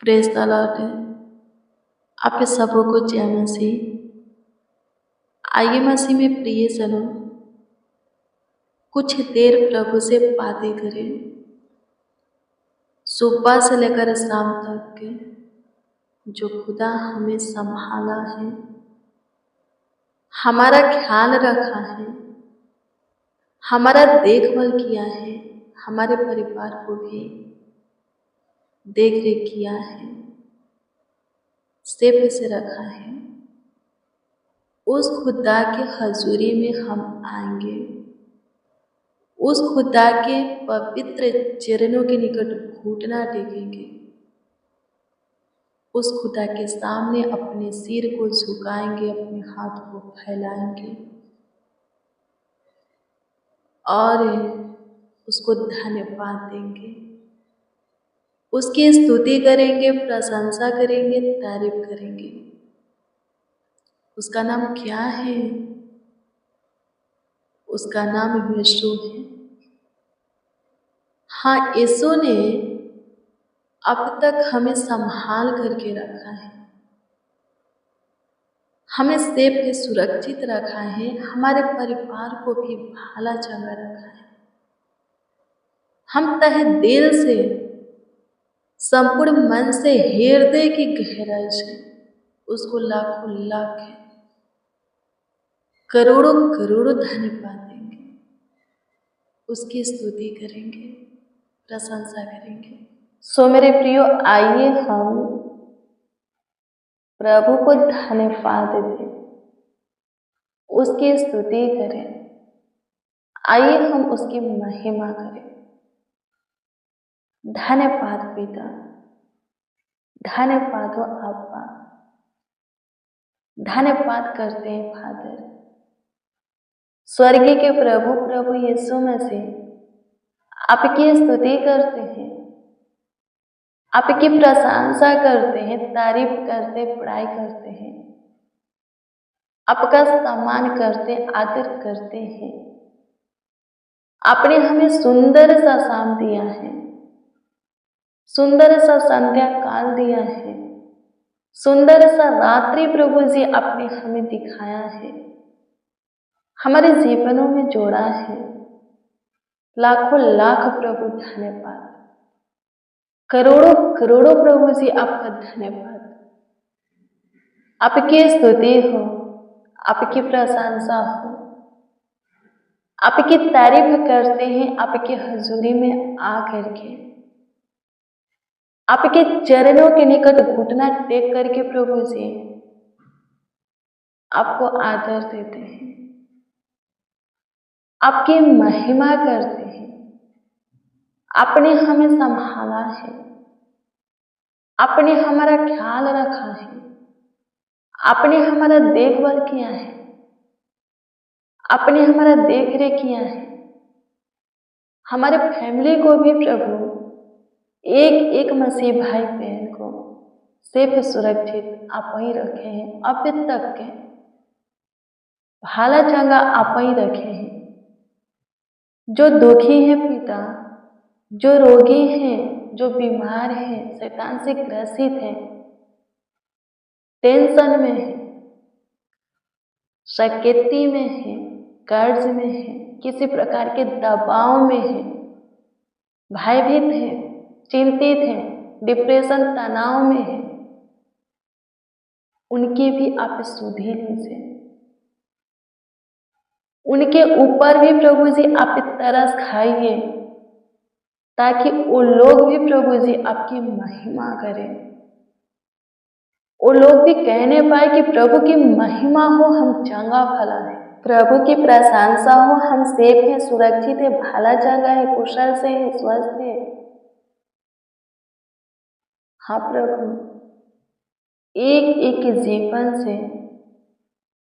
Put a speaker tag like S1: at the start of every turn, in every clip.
S1: Praise the Lord. आप सबको जय मसीह। आइए मसीह में प्रियजनों, कुछ देर प्रभु से बातें करें। सुबह से लेकर शाम तक के जो खुदा हमें संभाला है, हमारा ख्याल रखा है, हमारा देखभाल किया है, हमारे परिवार को भी देख रेख किया है, सेफ से रखा है, उस खुदा के हजूरी में हम आएंगे। उस खुदा के पवित्र चरणों के निकट घुटना टेकेंगे। उस खुदा के सामने अपने सिर को झुकाएंगे, अपने हाथ को फैलाएंगे और उसको धन्यवाद देंगे, उसकी स्तुति करेंगे, प्रशंसा करेंगे, तारीफ करेंगे। उसका नाम क्या है? उसका नाम यीशु है। हाँ, यीशु ने अब तक हमें संभाल करके रखा है, हमें सेफ के सुरक्षित रखा है, हमारे परिवार को भी भाला चंगा रखा है। हम तहे दिल से, संपूर्ण मन से, हृदय की गहराई से उसको लाखों लाख करोड़ों करोड़ों धन्यवाद देंगे, उसकी स्तुति करेंगे, प्रशंसा करेंगे। सो मेरे प्रियो, आइए हम प्रभु को धन्यवाद दें, उसकी स्तुति करें। आइए हम उसकी महिमा करें। धन्यवाद पिता, धन्यवाद हो अब्बा, धन्यवाद करते हैं फादर। स्वर्गीय के प्रभु यीशु मसीह, आपकी स्तुति करते हैं, आपकी प्रशंसा करते हैं, तारीफ करते, बड़ाई करते हैं, आपका सम्मान करते, आदर करते हैं। आपने हमें सुंदर सा शाम दिया है, सुंदर सा संध्या काल दिया है, सुंदर सा रात्रि प्रभु जी आपने हमें दिखाया है, हमारे जीवनों में जोड़ा है। लाखों लाख प्रभु धन्यवाद, करोड़ों करोड़ों प्रभु जी आपका धन्यवाद। आपकी स्तुति हो, आपकी प्रशंसा हो, आपकी तारीफ करते हैं, आपकी हजूरी में आकर के, आपके चरणों के निकट घुटना टेक करके प्रभु जी आपको आदर देते हैं, आपकी महिमा करते हैं। आपने हमें संभाला है, आपने हमारा ख्याल रखा है, आपने हमारा देखभाल किया है, आपने हमारा देख रेख किया है। हमारे फैमिली को भी प्रभु, एक एक मसीह भाई बहन को सेफ सुरक्षित आप ही रखे हैं, अब तक के भाला चंगा आप ही रखे हैं। जो दुखी हैं पिता, जो रोगी हैं, जो बीमार हैं, शैतान से ग्रसित हैं, टेंशन में है, शकेती में है, कर्ज में है, किसी प्रकार के दबाव में है, भयभीत है, चिंतित है, डिप्रेशन तनाव में है, उनकी भी आप सुधि लीजिए। उनके ऊपर भी प्रभु जी आप तरस खाइए, ताकि वो लोग भी प्रभु जी आपकी महिमा करें, वो लोग भी कहने पाए कि प्रभु की महिमा हो, हम चंगा भला है, प्रभु की प्रशंसा हो, हम सेफ हैं, सुरक्षित है, भला चंगा है, कुशल से है, स्वस्थ है। हाँ प्रभु, एक एक जीवन से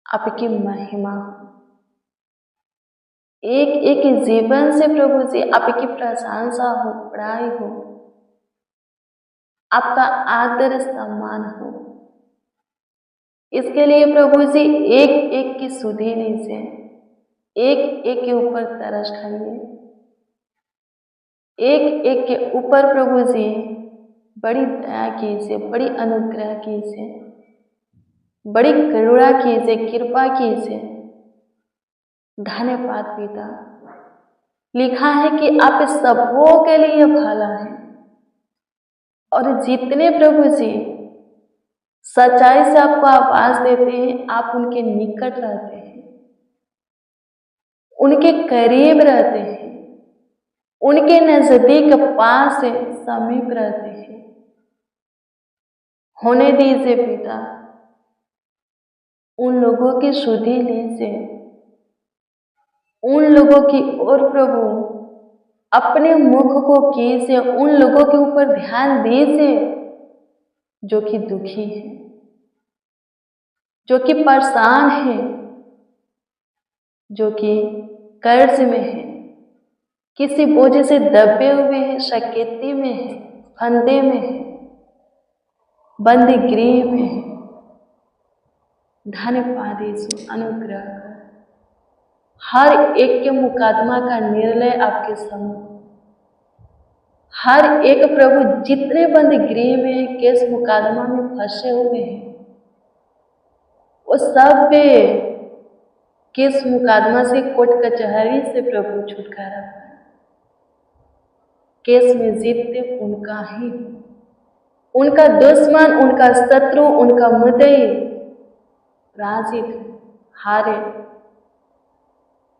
S1: आपकी महिमा हो, एक एक जीवन से प्रभु जी आपकी प्रशंसा हो, बड़ाई हो, आपका आदर सम्मान हो। इसके लिए प्रभु जी एक एक की सुधि लीजिए, एक एक के ऊपर तरस खाइए, एक एक के ऊपर प्रभु जी बड़ी दया कीजिए, बड़ी अनुग्रह कीजिए, बड़ी करुणा कीजिए, कृपा कीजिए। धन्यवाद पिता। लिखा है कि आप सबों के लिए भला है, और जितने प्रभु जी सच्चाई से आपको आवाज देते हैं, आप उनके निकट रहते हैं, उनके करीब रहते हैं, उनके नजदीक पास से समीप रहते हैं। होने दीजिए पिता, उन लोगों की शुद्धि लीजिए, उन लोगों की ओर प्रभु अपने मुख को कीजिए, उन लोगों के ऊपर ध्यान दीजिए जो कि दुखी है, जो कि परेशान है, जो कि कर्ज में है, किसी बोझ से दबे हुए हैं, शकेती में है, फंदे में है, बंदी गृह में है। धन्यवाद यीशु, अनुग्रह कर। हर एक के मुकदमा का निर्णय आपके सामने, हर एक प्रभु जितने बंदी गृह में केस मुकदमा में फंसे हुए हैं, वो सब पे केस मुकदमा से, कोर्ट कचहरी से प्रभु छुटकारा पाए। केस में जीतते उनका ही, उनका दुश्मन, उनका शत्रु, उनका मुद्दई पराजित हारे।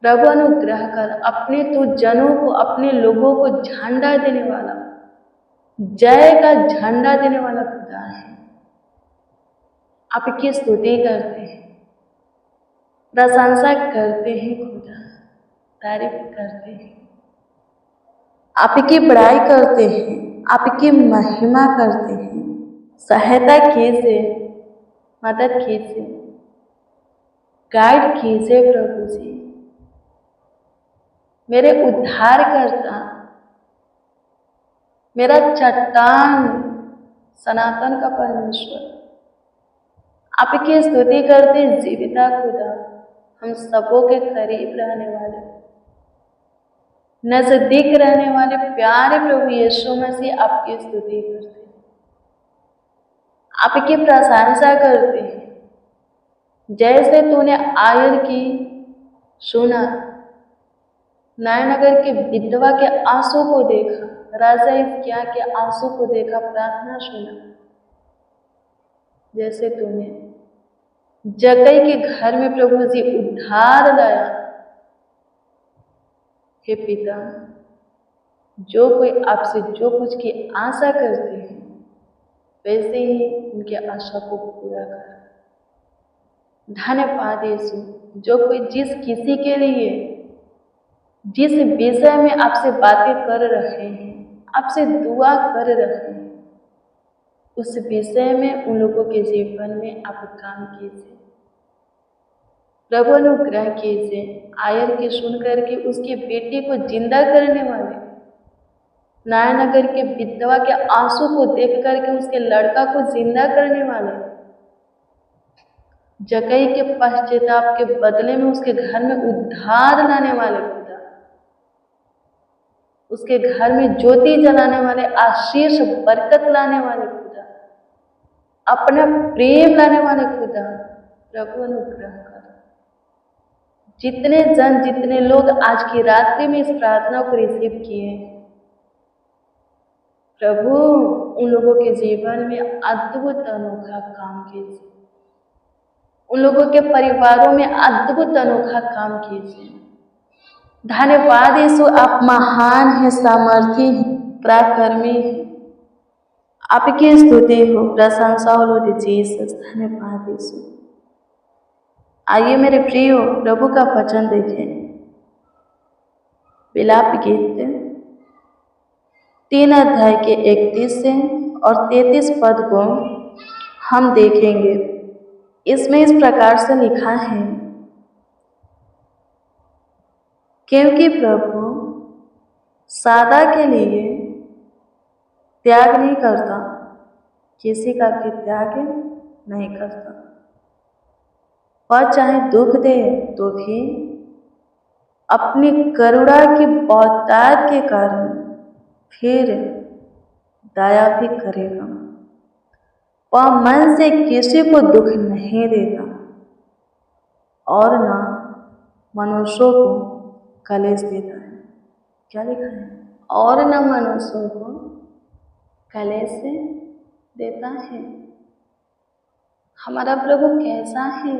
S1: प्रभु अनुग्रह कर, अपने तो जनों को, अपने लोगों को झंडा देने वाला, जय का झंडा देने वाला खुदा है। आपकी स्तुति करते हैं, प्रशंसा करते हैं खुदा, तारीफ करते हैं, आपकी बड़ाई करते हैं, आपकी महिमा करते हैं। सहायता कीजिए, मदद कीजिए, गाइड कीजिए प्रभु जी। मेरे उद्धारकर्ता, मेरा चट्टान, सनातन का परमेश्वर, आपकी स्तुति करते जीविता खुदा, हम सबों के करीब रहने वाले, नजदीक रहने वाले प्यारे प्रभु यीशु मसीह, आपकी स्तुति करते, आपकी प्रशंसा करते हैं। जैसे तूने आयर की सुना, नयनगर के विधवा के आंसू को देखा, राजा हिजकिय्याह के आंसू को देखा, प्रार्थना सुना, जैसे तूने जक्कई के घर में प्रभु जी उद्धार लाया। हे पिता, जो कोई आपसे जो कुछ की आशा करते हैं, वैसे ही उनकी आशा को पूरा कर। धन्यवाद यीशु, जो कोई जिस किसी के लिए, जिस विषय में आपसे बातें कर रहे हैं, आपसे दुआ कर रहे हैं, उस विषय में उन लोगों के जीवन में आप काम कीजिए। प्रभु अनुग्रह कीजिए। आयर के सुन करके उसकी बेटी को जिंदा करने वाले, नयनगर के विधवा के आंसू को देख करके उसके लड़का को जिंदा करने वाले, जक्कई के पश्चाताप के बदले में उसके घर में उद्धार लाने वाले खुदा, उसके घर में ज्योति जलाने वाले, आशीष बरकत लाने वाले खुदा, अपना प्रेम लाने वाले खुदा, प्रभु अनुग्रह कर। जितने जन, जितने लोग आज की रात्रि में इस प्रार्थना को रिसीव किए, प्रभु उन लोगों के जीवन में अद्भुत अनोखा काम कीजिए, उन लोगों के परिवारों में अद्भुत अनोखा काम कीजिए। धन्यवाद यीशु, आप महान हैं, सामर्थी हैं, पराक्रमी हैं। आपकी स्तुति हो, प्रशंसा हो लॉर्ड जीसस। धन्यवाद यीशु। आइए मेरे प्रियो, प्रभु का वचन देखें। विलाप गीत 3 अध्याय के 31 से और 33 पद को हम देखेंगे। इसमें इस प्रकार से लिखा है, क्योंकि प्रभु सादा के लिए त्याग नहीं करता, किसी का भी त्याग नहीं करता। वह चाहे दुख दे तो भी अपनी करुणा की बहुतायत के कारण फिर दया भी करेगा। वह मन से किसी को दुख नहीं देता और ना मनुष्यों को कलेश देता है। क्या लिखा है? और न मनुष्यों को कलेश देता है। हमारा प्रभु कैसा है?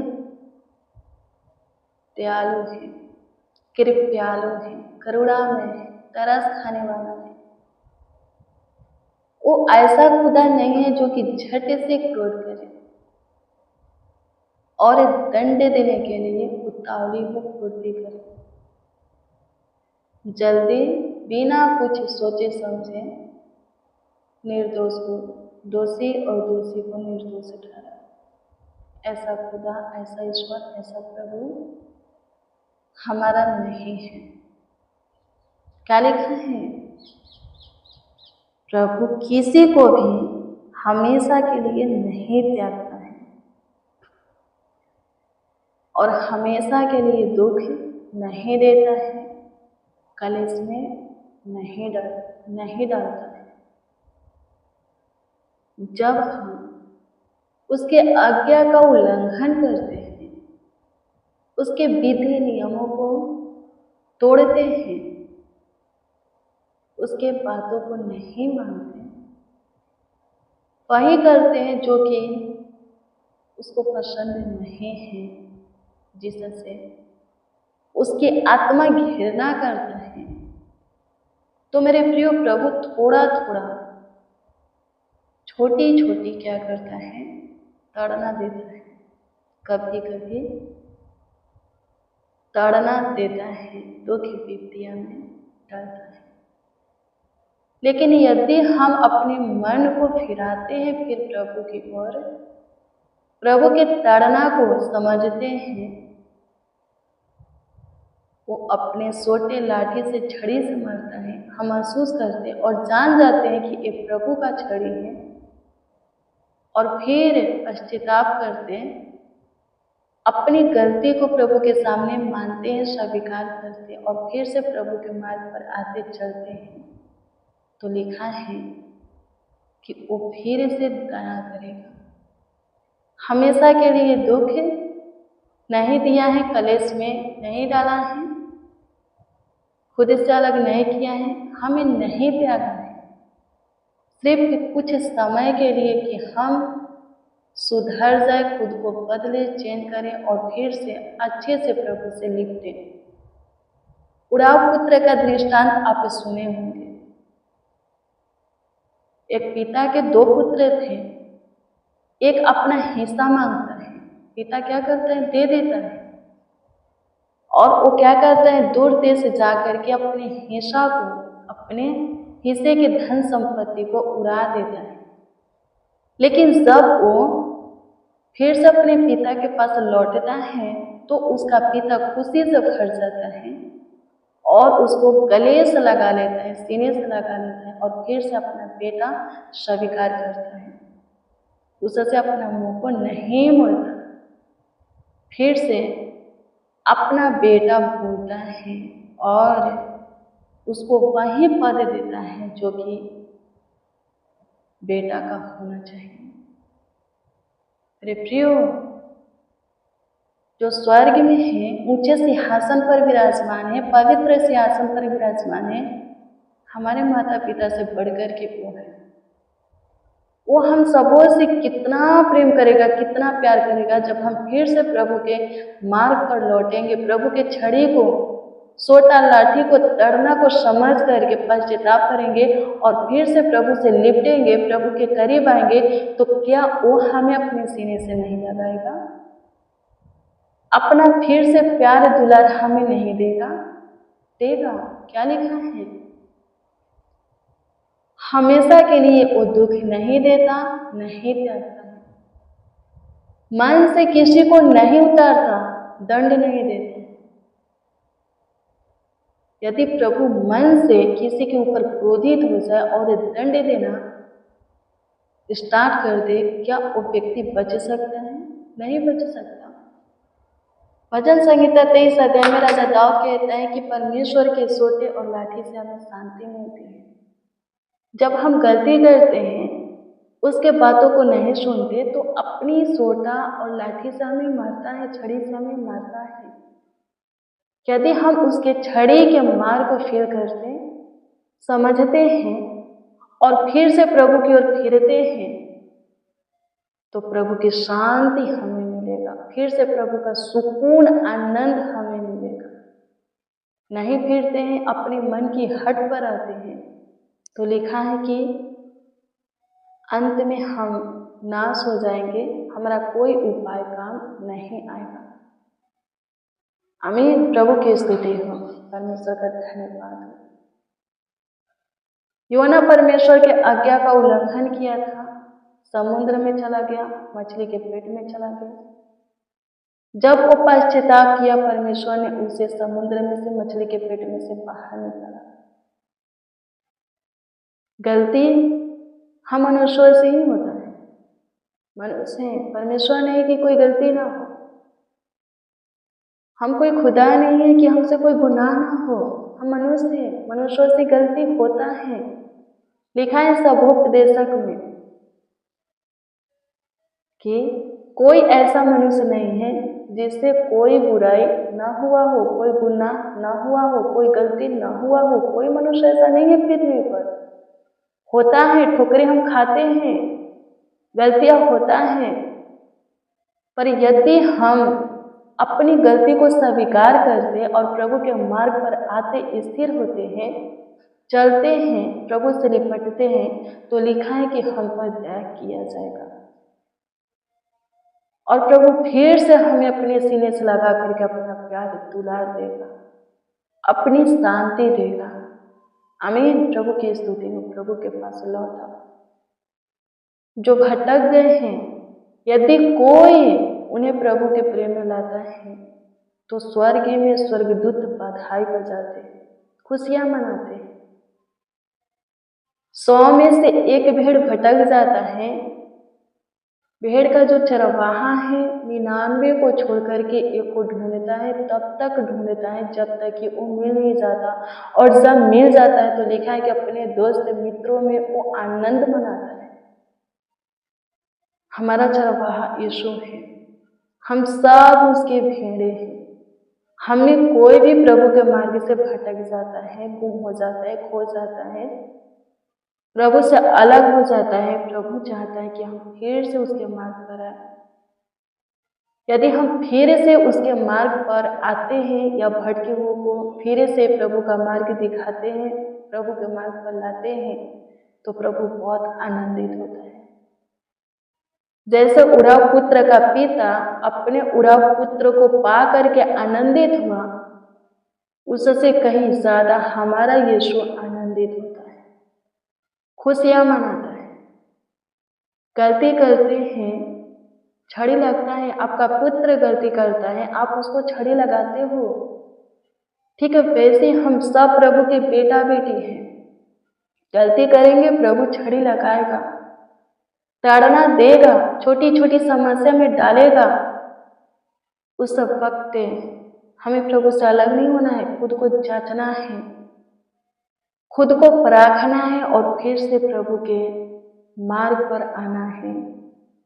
S1: दयालु है, कृपालु है, करुणामय है, तरस खाने वाला है। वो ऐसा खुदा नहीं है जो कि झट से क्रोध करे और दंड देने के लिए उतावली हो फुर्ती करे। जल्दी बिना कुछ सोचे समझे निर्दोष को दोषी और दोषी को निर्दोष ठहरा। ऐसा खुदा, ऐसा ईश्वर, ऐसा प्रभु हमारा नहीं है। क्या लिखा है? प्रभु किसी को भी हमेशा के लिए नहीं त्यागता है और हमेशा के लिए दुख नहीं देता है, कलेश में नहीं डालता है। जब हम उसके आज्ञा का उल्लंघन करते हैं, उसके विधि नियमों को तोड़ते हैं, उसके बातों को नहीं मानते, वही करते हैं जो कि उसको पसंद नहीं है, जिससे उसकी आत्मा घृणा करता है, तो मेरे प्रिय प्रभु थोड़ा थोड़ा, छोटी छोटी क्या करता है? ताड़ना देता है। कभी कभी ताड़ना देता है, दुख विपत्तियां में डालता है। लेकिन यदि हम अपने मन को फिराते हैं फिर प्रभु की ओर, प्रभु के ताड़ना को समझते हैं, वो अपने सोटे लाठी से छड़ी से मारता है, हम महसूस करते हैं और जान जाते हैं कि ये प्रभु का छड़ी है, और फिर पश्चाताप करते हैं, अपनी गलती को प्रभु के सामने मानते हैं, स्वीकार करते हैं और फिर से प्रभु के मार्ग पर आते चलते हैं, तो लिखा है कि वो फिर से दया करेगा। हमेशा के लिए दुख नहीं दिया है, कलेश में नहीं डाला है, खुद से अलग नहीं किया है, हमें नहीं त्यागा है, सिर्फ कुछ समय के लिए कि हम सुधर जाए, खुद को बदले, चेंज करें और फिर से अच्छे से प्रभु से लिपटे। उड़ाव पुत्र का दृष्टांत आप सुने होंगे। एक पिता के दो पुत्र थे, एक अपना हिस्सा मांगता है, पिता क्या करता है? दे देता है, और वो क्या करता है? दूर देश जाकर के अपने हिस्सा को, अपने हिस्से के धन संपत्ति को उड़ा देता है। लेकिन जब वो फिर से अपने पिता के पास लौटता है तो उसका पिता खुशी से भर जाता है और उसको गले से लगा लेता है, सीने से लगा लेता है और फिर से अपना बेटा स्वीकार करता है, उससे अपना मुंह को नहीं मोड़ता, फिर से अपना बेटा भूलता है और उसको वही पद देता है जो कि बेटा का होना चाहिए। मेरे प्रियो, जो स्वर्ग में है, ऊंचे सिंहासन पर विराजमान है, पवित्र सिंहासन पर विराजमान है, हमारे माता पिता से बढ़कर के वो है। वो हम सबों से कितना प्रेम करेगा, कितना प्यार करेगा। जब हम फिर से प्रभु के मार्ग पर लौटेंगे, प्रभु के छड़ी को, सोटा लाठी को, तड़ना को समझ करके पश्चाताप करेंगे और फिर से प्रभु से लिपटेंगे, प्रभु के करीब आएंगे, तो क्या वो हमें अपने सीने से नहीं लगाएगा? अपना फिर से प्यार दुलार हमें नहीं देगा? देगा। क्या लिखा है? हमेशा के लिए वो दुख नहीं देता, नहीं त्यागता है, मन से किसी को नहीं उतारता, दंड नहीं देता। यदि प्रभु मन से किसी के ऊपर क्रोधित हो जाए और दंड देना स्टार्ट कर दे, क्या वो व्यक्ति बच सकता है? नहीं बच सकता। भजन संहिता 23 अध्याय में राजा दाऊद कहता है कि परमेश्वर के सोटे और लाठी से हमें शांति मिलती है। जब हम गलती करते हैं, उसके बातों को नहीं सुनते, तो अपनी सोटा और लाठी से हमें मारता है, छड़ी से हमें मारता है। यदि हम उसके छड़ी के मार को फील करते, समझते हैं और फिर से प्रभु की ओर फिरते हैं, तो प्रभु की शांति हमें मिलेगा, फिर से प्रभु का सुकून, आनंद हमें मिलेगा। नहीं फिरते हैं, अपने मन की हट पर आते हैं, तो लिखा है कि अंत में हम नाश हो जाएंगे, हमारा कोई उपाय काम नहीं आएगा। आमीन। प्रभु की स्तुति हो, परमेश्वर का धन्यवाद हो। योना परमेश्वर के आज्ञा का उल्लंघन किया था, समुद्र में चला गया, मछली के पेट में चला गया। जब वो पश्चाताप किया, परमेश्वर ने उसे समुद्र में से, मछली के पेट में से बाहर निकाला। गलती हम मनुष्यों से ही होता है, मनुष्य है, परमेश्वर नहीं कि कोई गलती ना हो। हम कोई खुदा नहीं है कि हमसे कोई गुनाह ना हो। हम मनुष्य हैं, मनुष्यों से गलती होता है। लिखा है सबोपदेशक में कि कोई ऐसा मनुष्य नहीं है जिससे कोई बुराई ना हुआ हो, कोई गुनाह ना हुआ हो, कोई गलती ना हुआ हो। कोई मनुष्य ऐसा नहीं है पृथ्वी पर। होता है, ठोकरें हम खाते हैं, गलतियां होता है, पर यदि हम अपनी गलती को स्वीकार करते और प्रभु के मार्ग पर आते, स्थिर होते हैं, चलते हैं, प्रभु से निपटते हैं, तो लिखा है कि हम पर दया किया जाएगा और प्रभु फिर से हमें अपने सीने से लगा करके अपना प्यार दुलार देगा, अपनी शांति देगा। आमीन। प्रभु की स्तुति हो। प्रभु के पास लौटा जो भटक गए हैं, यदि कोई उन्हें प्रभु के प्रेम में लाता है, तो स्वर्ग में स्वर्गदूत बधाई बजाते हैं, खुशियां मनाते हैं। 100 में से एक भेड़ भटक जाता है, भेड़ का जो चरवाहा है 99 को छोड़ करके एक को ढूंढता है, तब तक ढूंढता है जब तक कि वो मिल नहीं जाता, और जब मिल जाता है तो लिखा है कि अपने दोस्त मित्रों में वो आनंद मनाता है। हमारा चरवाहा यीशु है, हम सब उसके भेड़े हैं। हमें कोई भी प्रभु के मार्ग से भटक जाता है, गुम हो जाता है, खो जाता है, प्रभु से अलग हो जाता है, प्रभु चाहता है कि हम फिर से उसके मार्ग पर आए। यदि हम फिर से उसके मार्ग पर आते हैं या भटके हुए को फिर से प्रभु का मार्ग दिखाते हैं, प्रभु के मार्ग पर लाते हैं, तो प्रभु बहुत आनंदित होता है। जैसे उड़ाव पुत्र का पिता अपने उड़ाव पुत्र को पा करके आनंदित हुआ, उससे कहीं ज्यादा हमारा यीशु आनंदित होता है, खुशियां मनाता है। गलती करते हैं, छड़ी लगता है, आपका पुत्र गलती करता है, आप उसको छड़ी लगाते हो, ठीक है, वैसे हम सब प्रभु के बेटा बेटी हैं। गलती करेंगे, प्रभु छड़ी लगाएगा, ताड़ना देगा, छोटी छोटी समस्या में डालेगा। उस वक्त हमें प्रभु से अलग नहीं होना है, खुद को जांचना है, खुद को परखना है और फिर से प्रभु के मार्ग पर आना है,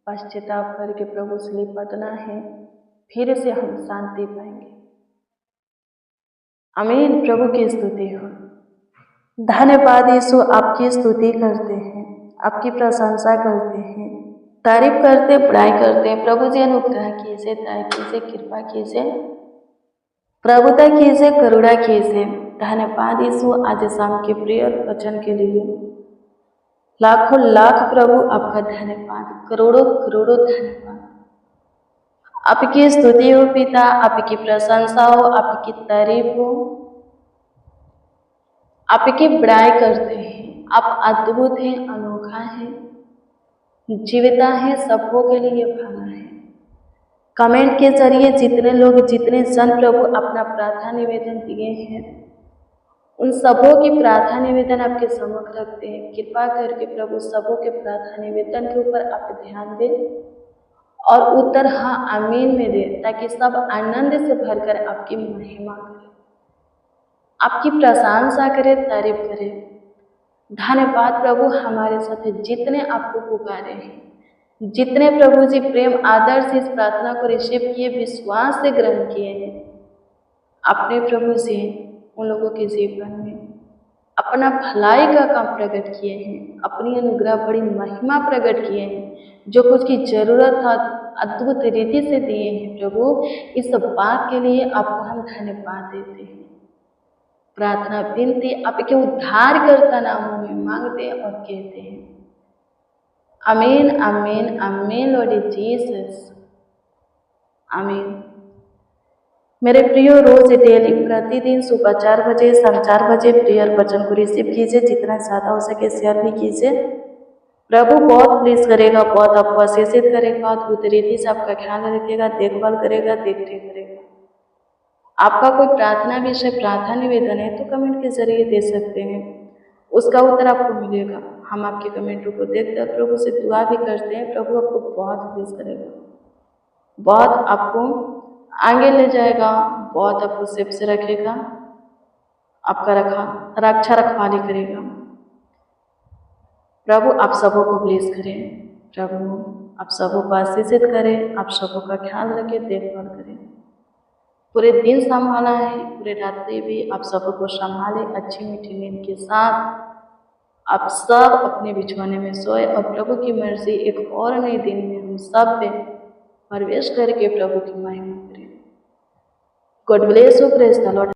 S1: पश्चाताप करके प्रभु से निपटना है, फिर से हम शांति पाएंगे। आमीन। प्रभु की स्तुति हो। धन्यवाद यीशु, आपकी स्तुति करते हैं, आपकी प्रशंसा करते हैं, तारीफ करते, बड़ाई करते हैं। प्रभु जी अनुग्रह कीजिए, दया कीजिए, कृपा कीजिए, प्रभुता कीजिए, करुणा कीजिए। धन्यवाद यीशु, आज शाम के प्रिय वचन के लिए लाखों लाख प्रभु आपका धन्यवाद, करोड़ों करोड़ों धन्यवाद। आपकी स्तुति हो पिता, आपकी प्रशंसा हो, आपकी तारीफ हो, आपकी बड़ाई करते हैं। आप अद्भुत हैं, अनोखा है, जीविता है, सबों के लिए भला है। कमेंट के जरिए जितने लोग, जितने जन प्रभु अपना प्रार्थना निवेदन दिए हैं, उन सबों की प्रार्थना निवेदन आपके सम्मुख रखते हैं। कृपा करके प्रभु सबों के प्रार्थना निवेदन के ऊपर आप ध्यान दें और उत्तर हाँ आमीन में दें, ताकि सब आनंद से भरकर आपकी महिमा करें, आपकी प्रशंसा करें, तारीफ करें। धन्यवाद प्रभु, हमारे साथ जितने आपको पुकारे हैं, जितने प्रभु जी प्रेम आदर से इस प्रार्थना को रिसीव किए, विश्वास से ग्रहण किए हैं, अपने प्रभु से उन लोगों के जीवन में अपना भलाई का काम प्रकट किए हैं, अपनी अनुग्रह बड़ी महिमा प्रकट किए हैं, जो कुछ की जरूरत था अद्भुत रीति से दिए हैं प्रभु। इस बात के लिए आपको हम धन्यवाद देते हैं। प्रार्थना विनती आपके उद्धारकर्ता नामों में मांगते हैं और कहते हैं आमीन आमीन आमीन लॉर्ड जीसस, आमीन। मेरे प्रियो, रोज डेली प्रतिदिन सुबह 4 बजे, शाम 4 बजे प्रेयर वचन को रिसीव कीजिए। जितना ज़्यादा हो सके शेयर भी कीजिए। प्रभु बहुत प्लीज करेगा, बहुत आपको आशीषित करेगा, अद्भुत रीति से आपका ख्याल रखेगा, देखभाल करेगा, देख रेख करेगा। आपका कोई प्रार्थना विषय, प्रार्थना निवेदन है तो कमेंट के जरिए दे सकते हैं, उसका उत्तर आपको मिलेगा। हम आपके कमेंटों को देखते हैं, प्रभु से दुआ भी करते हैं। प्रभु आपको बहुत प्लीज करेगा, बहुत आपको आगे ले जाएगा, बहुत आपको सेफ से रखेगा, आपका रक्षा रखवाली करेगा। प्रभु आप सबों को ब्लेस करें, प्रभु आप सबों को आशीषित करें, आप सबों का ख्याल रखें, देखभाल करें। पूरे दिन संभाला है, पूरे रात्रि भी आप सबों को संभाले, अच्छी मीठी नींद के साथ आप सब अपने बिछौने में सोए और प्रभु की मर्जी एक और नए दिन में हम सब पे प्रवेश करके प्रभु की महिमा करें। God bless you, praise the Lord.